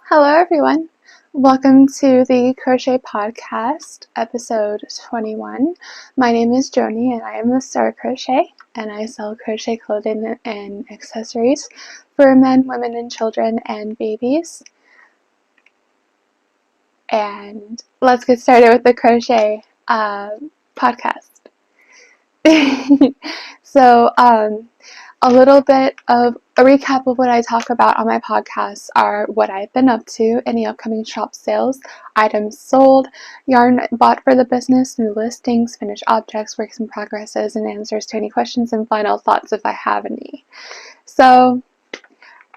Hello everyone! Welcome to the Crochet Podcast, episode 21. My name is Joni and I am a Star Crochet, and I sell crochet clothing and accessories for men, women, and children and babies. And let's get started with the crochet podcast. So, a little bit of a recap of what I talk about on my podcasts are what I've been up to, any upcoming shop sales, items sold, yarn bought for the business, new listings, finished objects, works in progresses, and answers to any questions and final thoughts if I have any. So,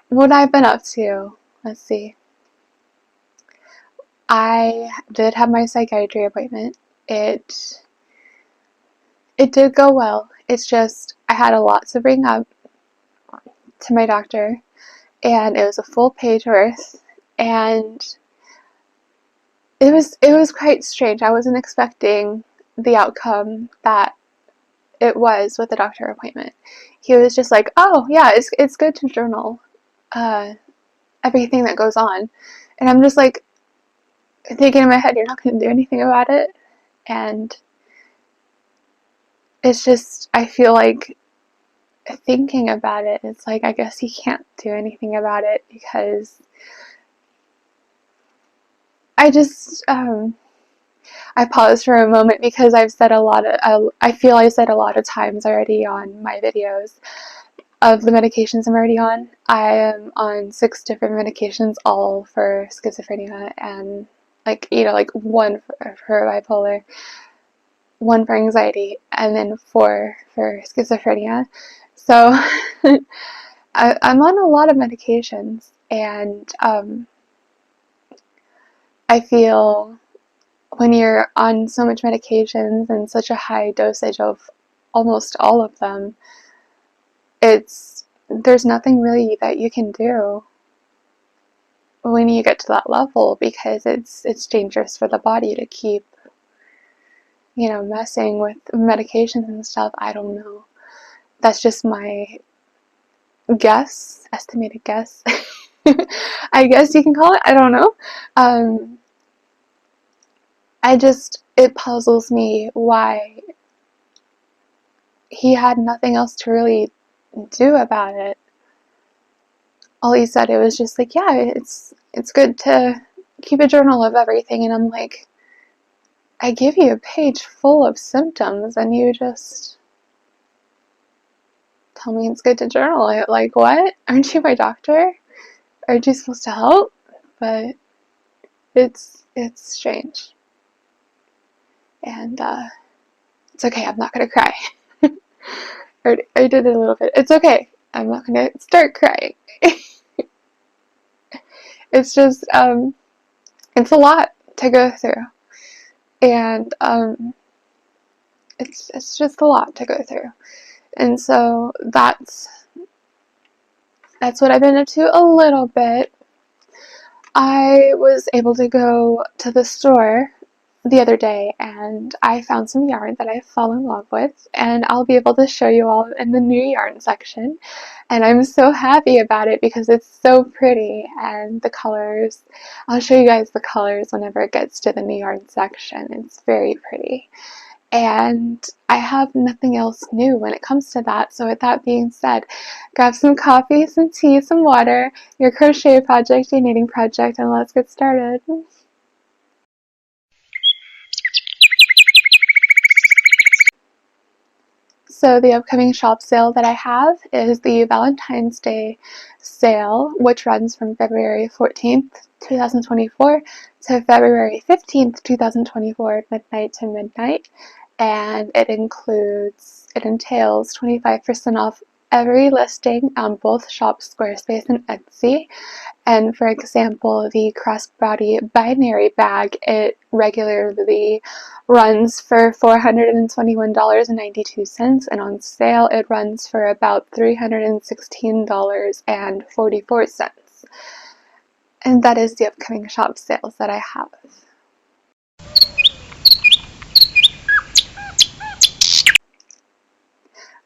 what I've been up to, let's see. I did have my psychiatry appointment. It did go well. It's just I had a lot to bring up to my doctor, and it was a full page worth, and it was quite strange. I wasn't expecting the outcome that it was with the doctor appointment. He was just like, "Oh yeah, it's good to journal everything that goes on," and I'm just like thinking in my head, "You're not going to do anything about it," and it's just I feel like thinking about it, it's like I guess he can't do anything about it because I just I paused for a moment because I've said a lot of I feel I said a lot of times already on my videos of the medications I'm already on. I am on 6 different medications, all for schizophrenia, and like one for bipolar, one for anxiety, and then 4 for schizophrenia. So I'm on a lot of medications, and I feel when you're on so much medications and such a high dosage of almost all of them, there's nothing really that you can do when you get to that level, because it's dangerous for the body to keep messing with medications and stuff. I don't know. That's just my guess, estimated guess. I guess you can call it. I don't know. It puzzles me why he had nothing else to really do about it. All he said, it was just like, yeah, it's good to keep a journal of everything, and I'm like, I give you a page full of symptoms and you just tell me it's good to journal it. Like, what? Aren't you my doctor? Aren't you supposed to help? But it's strange. And it's okay, I'm not gonna cry. I did it a little bit. It's okay. I'm not gonna start crying. It's just it's a lot to go through, and it's just a lot to go through, and so that's what I've been up to a little bit. I was able to go to the store the other day, and I found some yarn that I fell in love with, and I'll be able to show you all in the new yarn section, and I'm so happy about it because it's so pretty, and the colors, I'll show you guys the colors whenever it gets to the new yarn section. It's very pretty, and I have nothing else new when it comes to that. So with that being said, grab some coffee, some tea, some water, your crochet project, your knitting project, and let's get started. So the upcoming shop sale that I have is the Valentine's Day sale, which runs from February 14th, 2024 to February 15th, 2024, midnight to midnight. And it entails 25% off every listing on both Shop, SquareSpace, and Etsy. And for example, the crossbody binary bag, it regularly runs for $421.92, and on sale it runs for about $316.44. And that is the upcoming shop sales that I have.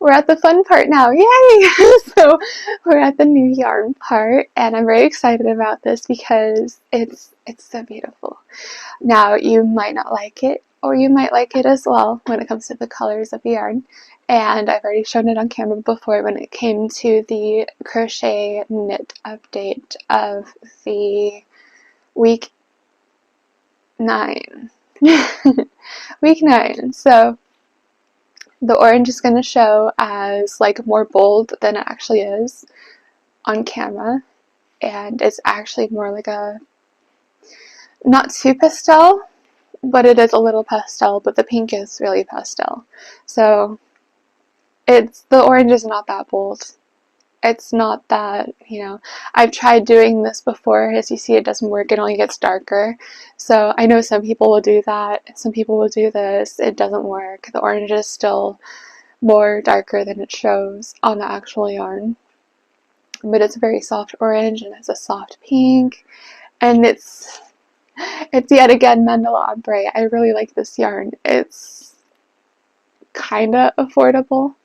we're at the fun part now. Yay! So we're at the new yarn part, and I'm very excited about this because it's so beautiful. Now, you might not like it, or you might like it as well when it comes to the colors of the yarn. And I've already shown it on camera before when it came to the crochet knit update of the week 9. Week 9. So the orange is going to show as like more bold than it actually is on camera, and it's actually more like a, not too pastel, but it is a little pastel, but the pink is really pastel. So the orange is not that bold. It's not that, I've tried doing this before. As you see, it doesn't work. It only gets darker. So I know some people will do that. Some people will do this. It doesn't work. The orange is still more darker than it shows on the actual yarn. But it's a very soft orange, and it's a soft pink. And it's yet again Mandala Ombre. I really like this yarn. It's kind of affordable.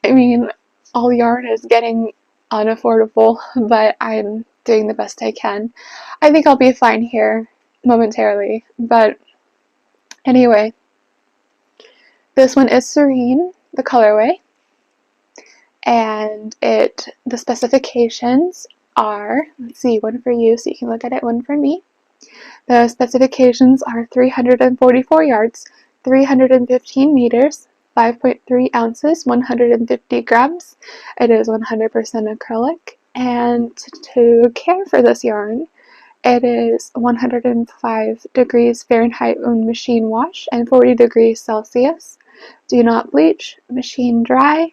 I mean, all yarn is getting unaffordable, but I'm doing the best I can. I think I'll be fine here momentarily, but anyway, this one is Serene, the colorway, and the specifications are, let's see, one for you so you can look at it, one for me. The specifications are 344 yards, 315 meters, 5.3 ounces, 150 grams. It is 100% acrylic, and to care for this yarn, it is 105 degrees Fahrenheit on machine wash and 40 degrees Celsius. Do not bleach, machine dry,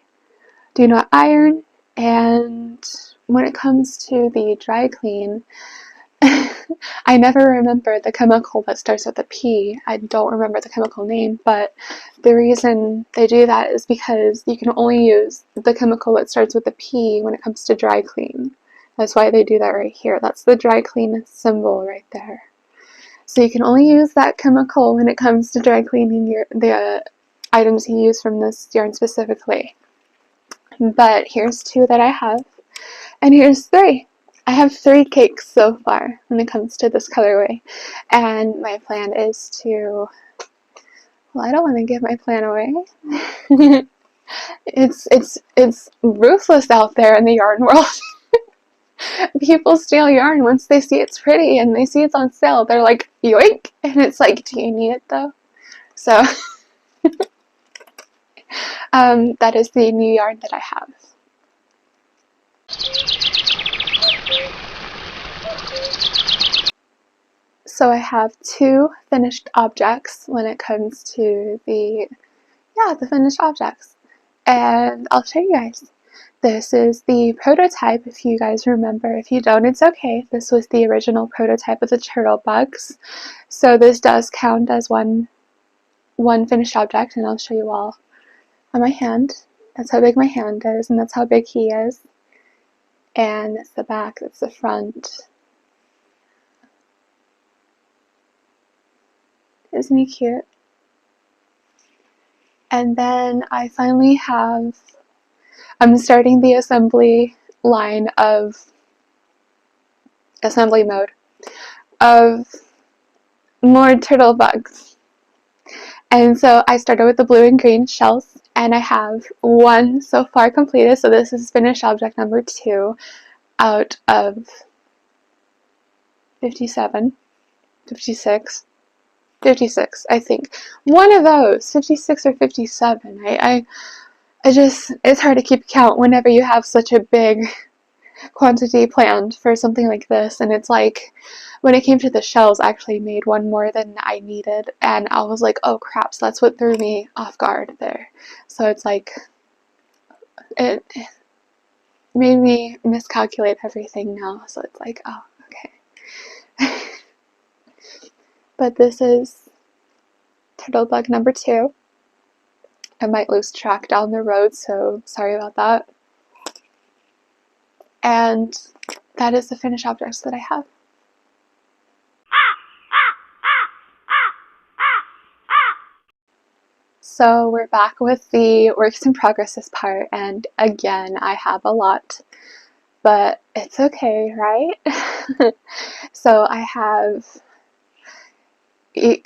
do not iron, and when it comes to the dry clean, I never remember the chemical that starts with a P. I don't remember the chemical name, but the reason they do that is because you can only use the chemical that starts with a P when it comes to dry clean. That's why they do that right here. That's the dry clean symbol right there. So you can only use that chemical when it comes to dry cleaning the items you use from this yarn specifically. But here's 2 that I have, and here's 3. I have 3 cakes so far when it comes to this colorway, and my plan is to, well, I don't want to give my plan away. It's ruthless out there in the yarn world. People steal yarn once they see it's pretty and they see it's on sale. They're like, yoink! And it's like, do you need it though? So that is the new yarn that I have. So I have 2 finished objects when it comes to the finished objects. And I'll show you guys. This is the prototype, if you guys remember. If you don't, it's okay. This was the original prototype of the turtle bugs. So this does count as one finished object, and I'll show you all on my hand. That's how big my hand is, and that's how big he is. And that's the back, that's the front. Isn't he cute? And then I finally I'm starting the assembly line of assembly mode of more turtle bugs. And so I started with the blue and green shells, and I have 1 so far completed. So this is finished object number 2 out of 57, 56, 56, I think. One of those, 56 or 57. It's hard to keep count whenever you have such a big quantity planned for something like this. And it's like, when it came to the shells, I actually made 1 more than I needed, and I was like, oh crap, so that's what threw me off guard there. So it's like, it made me miscalculate everything now, so it's like, oh, okay. But this is turtle bug number 2. I might lose track down the road, so sorry about that. And that is the finished objects that I have. So we're back with the works in progresses part, and again, I have a lot, but it's okay, right? So I have, you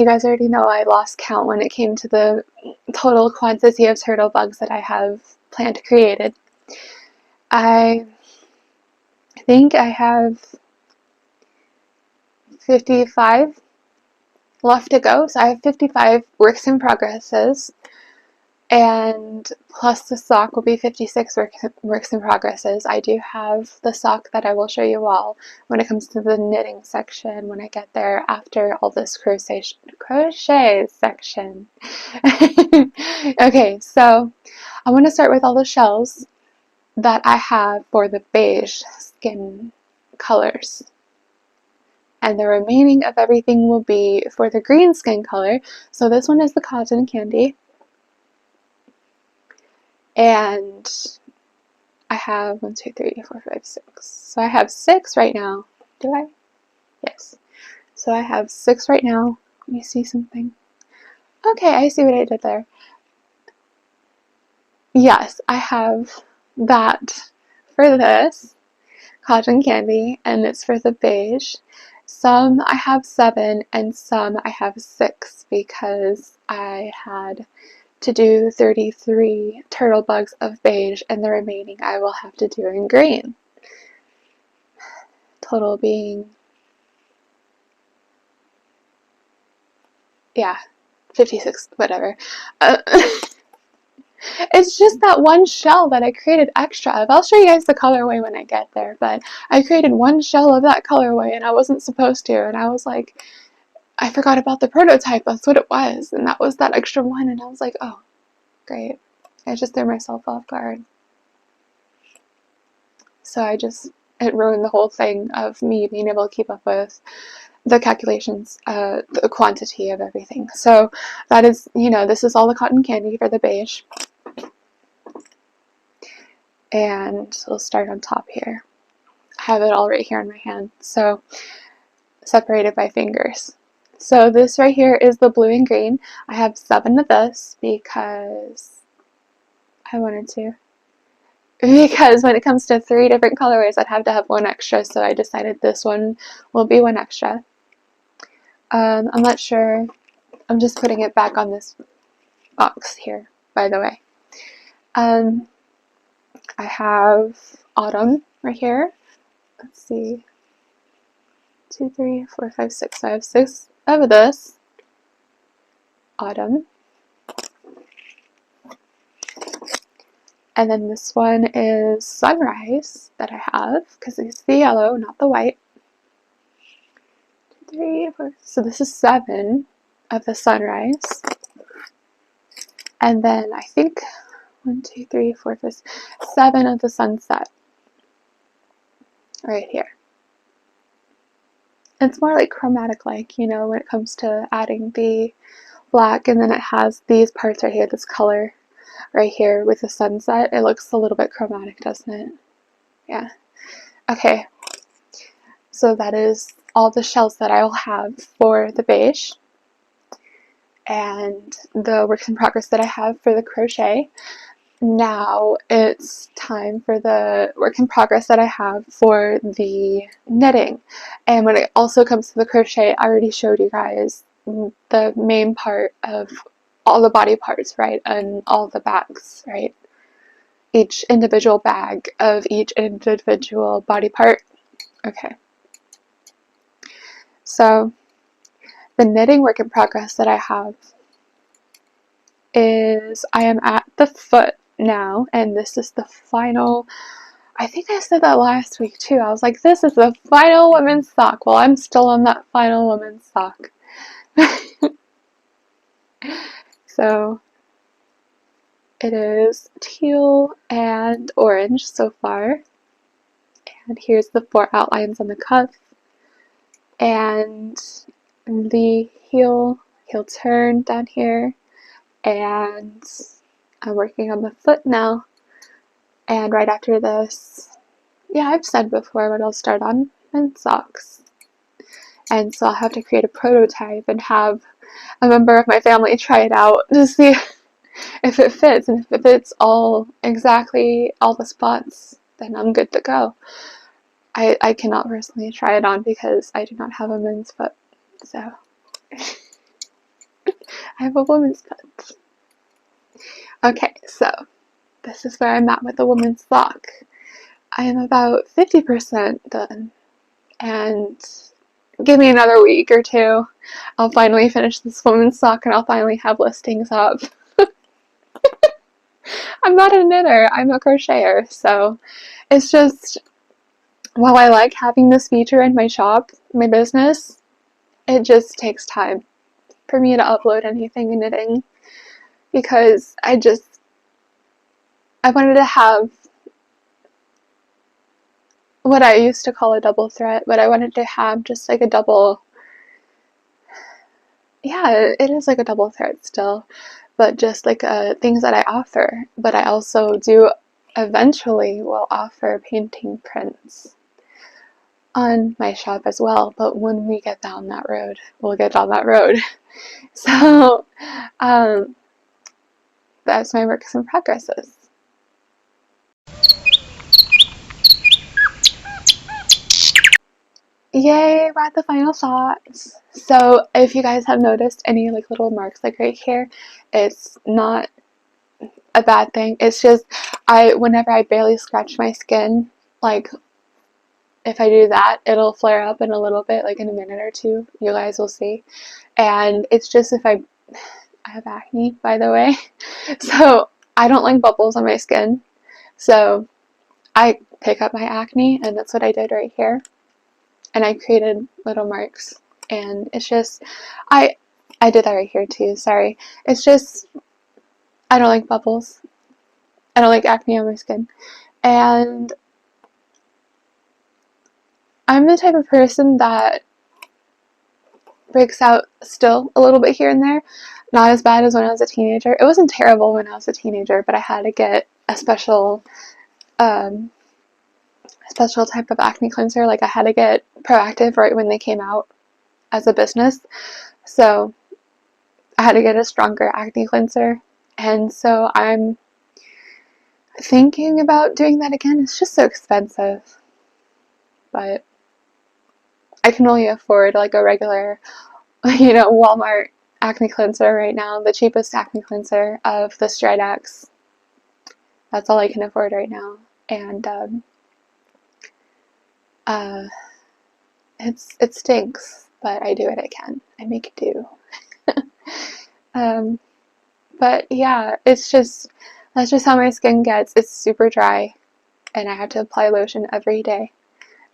guys already know I lost count when it came to the total quantity of turtle bugs that I have planned created. I think I have 55 left to go, so I have 55 works in progresses, and plus the sock will be 56 works in progresses. I do have the sock that I will show you all when it comes to the knitting section when I get there after all this crochet section. Okay, so I want to start with all the shells that I have for the beige skin colors. And the remaining of everything will be for the green skin color. So this one is the cotton candy. And I have 1, 2, 3, 4, 5, 6. So I have 6 right now. Do I? Yes. So I have 6 right now. Let me see something. Okay, I see what I did there. Yes, I have that for this cotton candy, and it's for the beige. Some I have 7, and some I have 6 because I had to do 33 turtle bugs of beige, and the remaining I will have to do in green. Total being, yeah, 56, whatever. It's just that one shell that I created extra of. I'll show you guys the colorway when I get there, but I created one shell of that colorway and I wasn't supposed to, and I was like, I forgot about the prototype, that's what it was, and that was that extra one, and I was like, oh, great. I just threw myself off guard. So it ruined the whole thing of me being able to keep up with the calculations, the quantity of everything. So that is, this is all the cotton candy for the beige. And we'll start on top here. I have it all right here in my hand, so separated by fingers. So this right here is the blue and green. I have 7 of this because I wanted to. Because when it comes to 3 different colorways, I'd have to have 1 extra, so I decided this one will be 1 extra. I'm not sure. I'm just putting it back on this box here, by the way. I have autumn right here. Let's see. 2, 3, 4, 5, 6. So I have 6 of this. Autumn. And then this one is sunrise that I have, because it's the yellow, not the white. 2, 3, 4. So this is 7 of the sunrise. And then I think 1, 2, 3, 4, 5, 7 of the sunset. Right here. It's more like chromatic-like, when it comes to adding the black, and then it has these parts right here, this color right here with the sunset. It looks a little bit chromatic, doesn't it? Yeah. Okay. So that is all the shells that I will have for the beige. And the works in progress that I have for the crochet. Now it's time for the work in progress that I have for the knitting. And when it also comes to the crochet, I already showed you guys the main part of all the body parts, right? And all the bags, right? Each individual bag of each individual body part. Okay. So the knitting work in progress that I have is I am at the foot now, and this is the final. I think I said that last week too. I was like, this is the final women's sock. Well, I'm still on that final women's sock. So it is teal and orange so far. And here's the 4 outlines on the cuff. And the heel turn down here. And I'm working on the foot now. And right after this, yeah, I've said before, but I'll start on men's socks. And so I'll have to create a prototype and have a member of my family try it out to see if it fits, and if it fits exactly all the spots, then I'm good to go. I cannot personally try it on because I do not have a men's foot, so I have a woman's foot. Okay, so this is where I'm at with the woman's sock. I am about 50% done, and give me another week or two, I'll finally finish this woman's sock and I'll finally have listings up. I'm not a knitter, I'm a crocheter, so it's just, while I like having this feature in my shop, my business, it just takes time for me to upload anything in knitting, because I wanted to have what I used to call a double threat, but I wanted to have just like a double, yeah, it is like a double threat still, but just like things that I offer. But I also do eventually will offer painting prints on my shop as well, but when we get down that road, we'll get down that road. So that's my works in progresses. Yay, we're at the final shots. So if you guys have noticed any like little marks like right here, it's not a bad thing. It's just whenever I barely scratch my skin, like if I do that, it'll flare up in a little bit, like in a minute or two, you guys will see. And it's just if I have acne, by the way, so I don't like bubbles on my skin, so I pick up my acne, and that's what I did right here. And I created little marks, and it's just, I did that right here too, sorry. It's just, I don't like bubbles. I don't like acne on my skin. And I'm the type of person that breaks out still a little bit here and there. Not as bad as when I was a teenager. It wasn't terrible when I was a teenager, but I had to get a special type of acne cleanser. Like I had to get Proactive right when they came out as a business. So I had to get a stronger acne cleanser. And so I'm thinking about doing that again. It's just so expensive. But I can only afford like a regular, Walmart acne cleanser right now. The cheapest acne cleanser of the Stridex. That's all I can afford right now. And it stinks, but I do what I can. I make it do. But yeah, that's just how my skin gets. It's super dry, and I have to apply lotion every day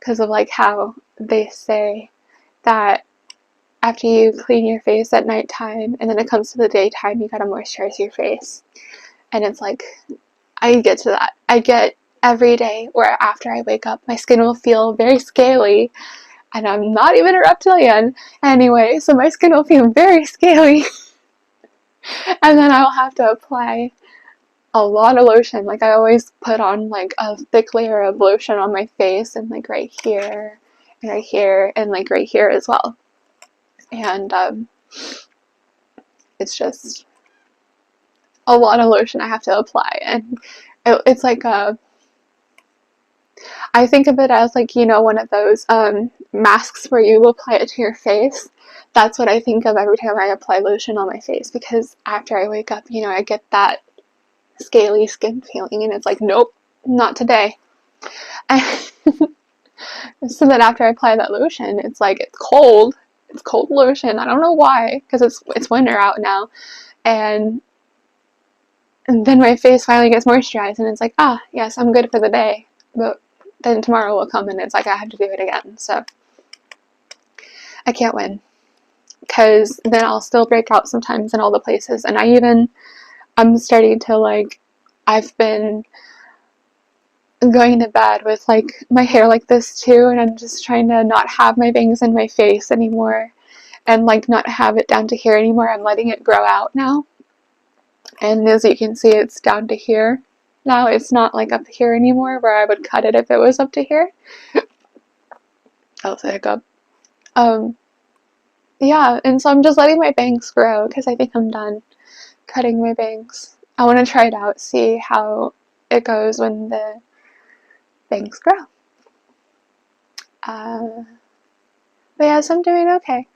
because of like how they say that after you clean your face at nighttime and then it comes to the daytime, you gotta moisturize your face. And it's like, I get to that. I get every day where after I wake up, my skin will feel very scaly, and I'm not even a reptilian anyway, so my skin will feel very scaly. And then I'll have to apply a lot of lotion. Like I always put on like a thick layer of lotion on my face, and like right here, and right here, and like right here as well. And it's just a lot of lotion I have to apply, and it's like I think of it as like, one of those masks where you apply it to your face. That's what I think of every time I apply lotion on my face, because after I wake up, I get that scaly skin feeling, and it's like, nope, not today. So then after I apply that lotion, it's like, it's cold lotion. I don't know why, because it's winter out now, and then my face finally gets moisturized, and it's like, yes, I'm good for the day. But then tomorrow will come, and it's like I have to do it again. So I can't win, because then I'll still break out sometimes in all the places. And I'm starting to like, I've been going to bed with like my hair like this too, and I'm just trying to not have my bangs in my face anymore, and like not have it down to here anymore. I'm letting it grow out now, and as you can see, it's down to here now. It's not like up here anymore where I would cut it if it was up to here. That was a hiccup. yeah, and so I'm just letting my bangs grow because I think I'm done cutting my bangs. I want to try it out, see how it goes when the bangs grow. But yeah, so I'm doing okay.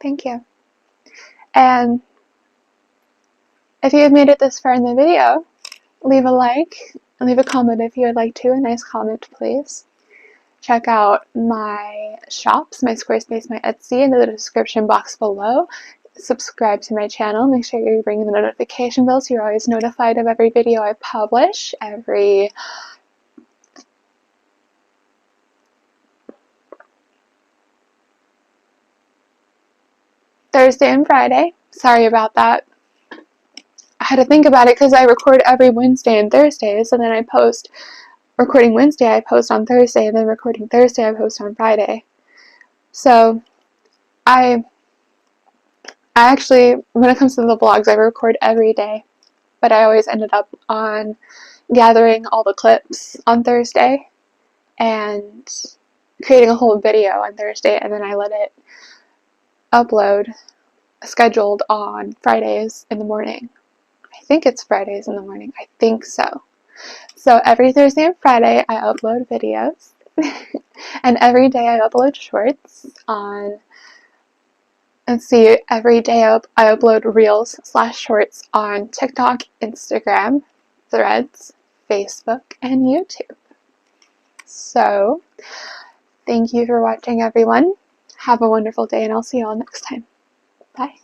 Thank you. And if you have made it this far in the video, leave a like, leave a comment if you would like to, a nice comment please. Check out my shops, my Squarespace, my Etsy in the description box below. Subscribe to my channel, make sure you ring the notification bell so you're always notified of every video I publish every Thursday and Friday. Sorry about that. I had to think about it because I record every Wednesday and Thursdays, and then I post recording Wednesday, I post on Thursday, and then recording Thursday, I post on Friday. So I actually, when it comes to the vlogs, I record every day, but I always ended up on gathering all the clips on Thursday and creating a whole video on Thursday, and then I let it upload scheduled on Fridays in the morning. I think it's Fridays in the morning. I think so. So every Thursday and Friday I upload videos and every day I upload shorts on, let's see, every day I upload reels / shorts on TikTok, Instagram, Threads, Facebook, and YouTube. So thank you for watching everyone. Have a wonderful day and I'll see you all next time. Bye.